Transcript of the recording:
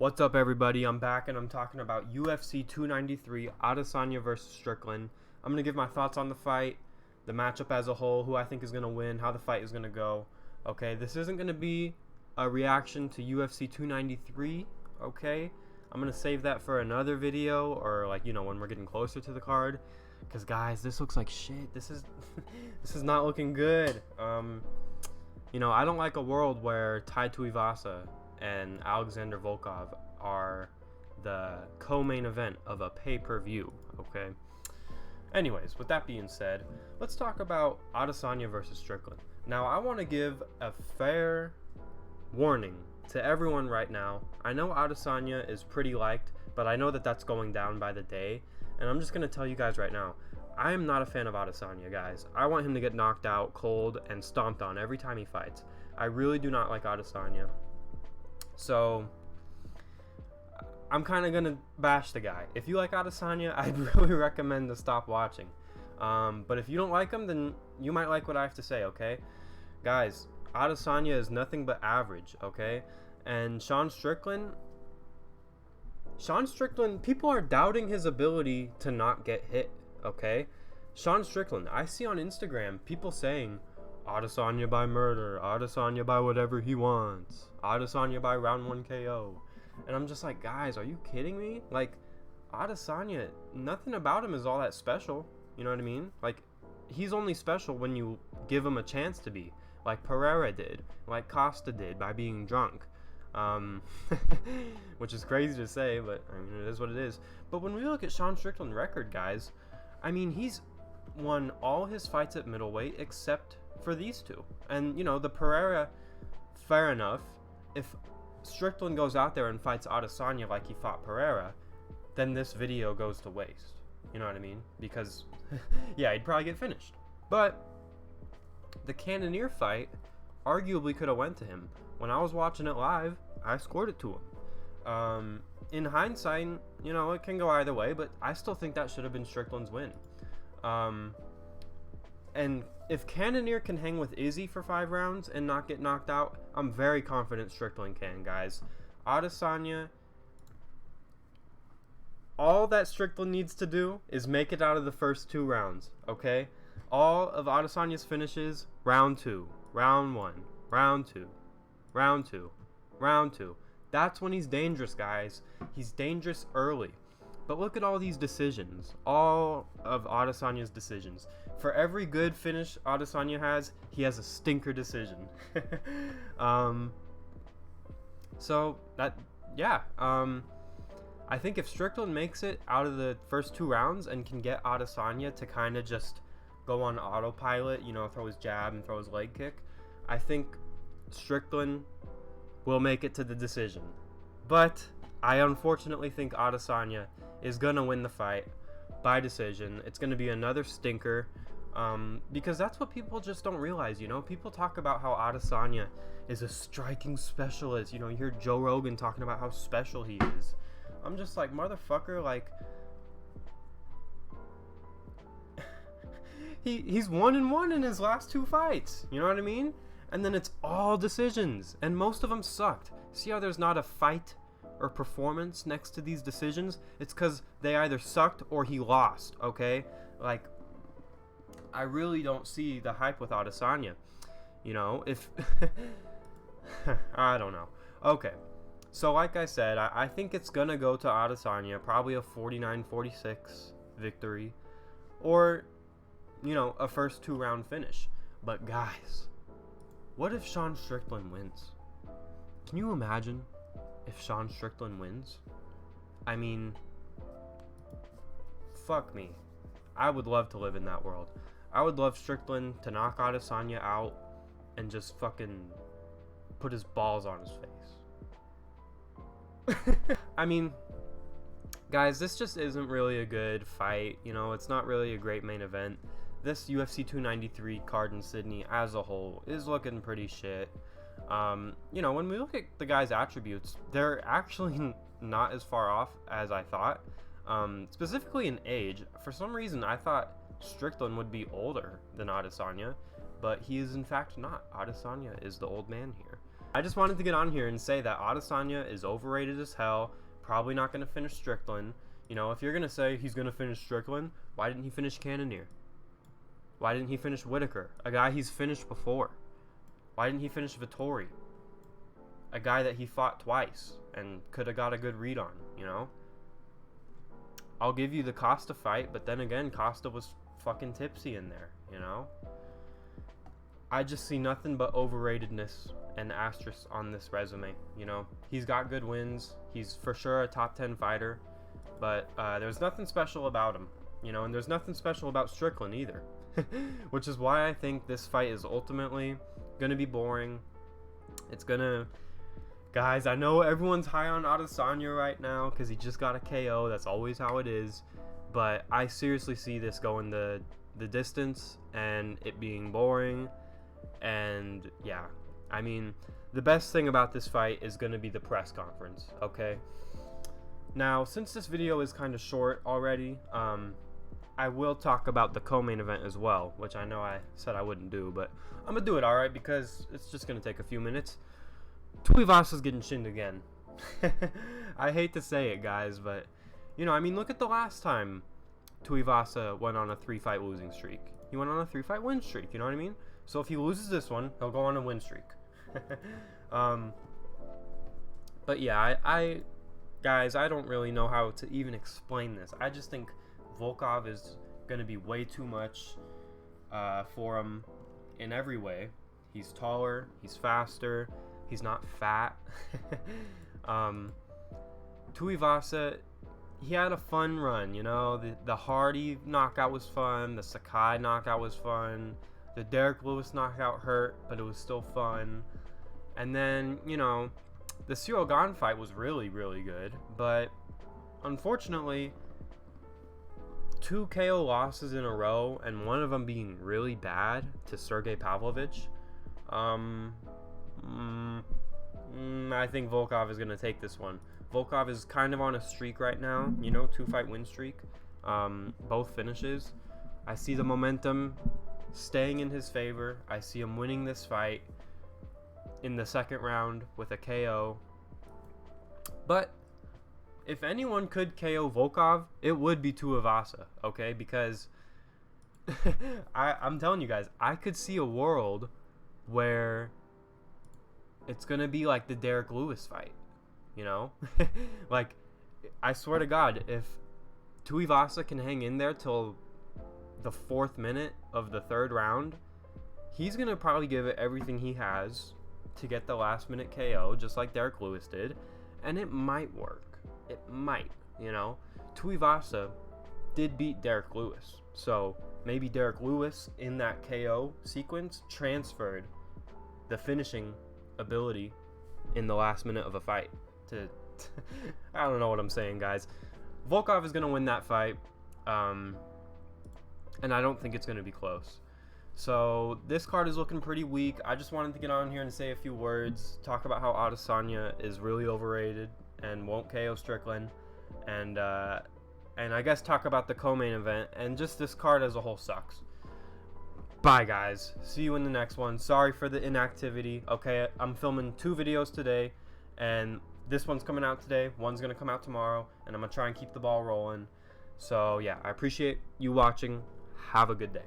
What's up, everybody? I'm back and I'm talking about UFC 293, Adesanya versus Strickland. I'm going to give my thoughts on the fight, the matchup as a whole, who I think is going to win, how the fight is going to go. Okay, this isn't going to be a reaction to UFC 293, okay? I'm going to save that for another video or, when we're getting closer to the card. Because, guys, this looks like shit. This is this is not looking good. I don't like a world where Tai Tuivasa and Alexander Volkov are the co-main event of a pay-per-view, okay? Anyways, with that being said, let's talk about Adesanya versus Strickland. Now, I want to give a fair warning to everyone right now. I know Adesanya is pretty liked, but I know that that's going down by the day, and I'm just going to tell you guys right now, I am not a fan of Adesanya, guys. I want him to get knocked out cold and stomped on every time he fights. I really do not like Adesanya. So, I'm kind of going to bash the guy. If you like Adesanya, I'd really recommend to stop watching. But if you don't like him, then you might like what I have to say, okay? Guys, Adesanya is nothing but average, okay? And Sean Strickland, people are doubting his ability to not get hit, okay? Sean Strickland, I see on Instagram people saying, Adesanya by murder, Adesanya by whatever he wants, Adesanya by round 1 KO. And I'm just like, guys, are you kidding me? Like, Adesanya, nothing about him is all that special. You know what I mean? Like, he's only special when you give him a chance to be. Like Pereira did, like Costa did by being drunk. Which is crazy to say, but I mean, it is what it is. But when we look at Sean Strickland's record, guys, I mean, he's won all his fights at middleweight except for these two. And, the Pereira, fair enough. If Strickland goes out there and fights Adesanya like he fought Pereira, then this video goes to waste. You know what I mean? Because, yeah, he'd probably get finished. But the Cannonier fight arguably could have went to him. When I was watching it live, I scored it to him. In hindsight, it can go either way, but I still think that should have been Strickland's win. And if Cannonier can hang with Izzy for 5 rounds and not get knocked out, I'm very confident Strickland can, guys. Adesanya, all that Strickland needs to do is make it out of the first 2 rounds, okay? All of Adesanya's finishes, round 2, round 1, round 2, round 2, round 2. That's when he's dangerous, guys. He's dangerous early. But look at all these decisions, all of Adesanya's decisions. For every good finish Adesanya has, he has a stinker decision. I think if Strickland makes it out of the first 2 rounds and can get Adesanya to kind of just go on autopilot, throw his jab and throw his leg kick, I think Strickland will make it to the decision. But I unfortunately think Adesanya is going to win the fight by decision. It's going to be another stinker, because that's what people just don't realize, People talk about how Adesanya is a striking specialist. You hear Joe Rogan talking about how special he is. I'm just like, motherfucker, like, he's 1-1 in his last 2 fights. You know what I mean? And then it's all decisions, and most of them sucked. See how there's not a fight or performance next to these decisions? It's because they either sucked or he lost, okay? Like, I really don't see the hype with Adesanya. If... I don't know. Okay. So, like I said, I think it's going to go to Adesanya. Probably a 49-46 victory. Or, a first 2-round finish. But, guys, what if Sean Strickland wins? Can you imagine if Sean Strickland wins? I mean, fuck me. I would love to live in that world. I would love Strickland to knock Adesanya out and just fucking put his balls on his face. I mean, guys, this just isn't really a good fight. It's not really a great main event. This UFC 293 card in Sydney as a whole is looking pretty shit. When we look at the guy's attributes, they're actually not as far off as I thought. Specifically in age. For some reason, I thought Strickland would be older than Adesanya, but he is in fact not. Adesanya is the old man here. I just wanted to get on here and say that Adesanya is overrated as hell. Probably not going to finish Strickland. You know, if you're going to say he's going to finish Strickland, why didn't he finish Cannonier? Why didn't he finish Whitaker? A guy he's finished before. Why didn't he finish Vettori? A guy that he fought twice and could have got a good read on, you know? I'll give you the Costa fight, but then again, Costa was fucking tipsy in there, you know? I just see nothing but overratedness and asterisks on this resume, you know? He's got good wins. He's for sure a top 10 fighter, but there's nothing special about him, you know? And there's nothing special about Strickland either, which is why I think this fight is ultimately going to be boring. It's going to... Guys, I know everyone's high on Adesanya right now because he just got a KO. That's always how it is. But I seriously see this going the distance and it being boring. And yeah, I mean, the best thing about this fight is going to be the press conference, okay? Now, since this video is kind of short already, I will talk about the co-main event as well, which I know I said I wouldn't do, but I'm going to do it, alright, because it's just going to take a few minutes. Tuivasa's getting shinned again. I hate to say it, guys, but, you know, I mean, look at the last time Tuivasa went on a 3-fight losing streak. He went on a 3-fight win streak, you know what I mean? So if he loses this one, he'll go on a win streak. But yeah, guys, I don't really know how to even explain this. I just think Volkov is going to be way too much for him in every way. He's taller, he's faster, he's not fat. Tuivasa, he had a fun run, you know. The Hardy knockout was fun, the Sakai knockout was fun, the Derek Lewis knockout hurt, but it was still fun. And then, you know, the Cyril Gane fight was really, really good, but unfortunately, 2 KO losses in a row, and one of them being really bad to Sergey Pavlovich. I think Volkov is going to take this one. Volkov is kind of on a streak right now, you know, 2-fight win streak, both finishes. I see the momentum staying in his favor. I see him winning this fight in the second round with a KO. But if anyone could KO Volkov, it would be Tuivasa, okay? Because I'm telling you guys, I could see a world where it's going to be like the Derek Lewis fight, you know? Like, I swear to God, if Tuivasa can hang in there till the 4th minute of the 3rd round, he's going to probably give it everything he has to get the last minute KO, just like Derek Lewis did, and it might work. It might, you know? Tuivasa did beat Derek Lewis, so maybe Derek Lewis in that KO sequence transferred the finishing ability in the last minute of a fight to I don't know what I'm saying, guys. Volkov is going to win that fight, and I don't think it's going to be close. So this card is looking pretty weak. I just wanted to get on here and say a few words, talk about how Adesanya is really overrated and won't KO Strickland, and I guess talk about the co-main event, and just this card as a whole sucks. Bye, guys. See you in the next one. Sorry for the inactivity. Okay, I'm filming 2 videos today, and this one's coming out today. One's going to come out tomorrow, and I'm going to try and keep the ball rolling. So, yeah, I appreciate you watching. Have a good day.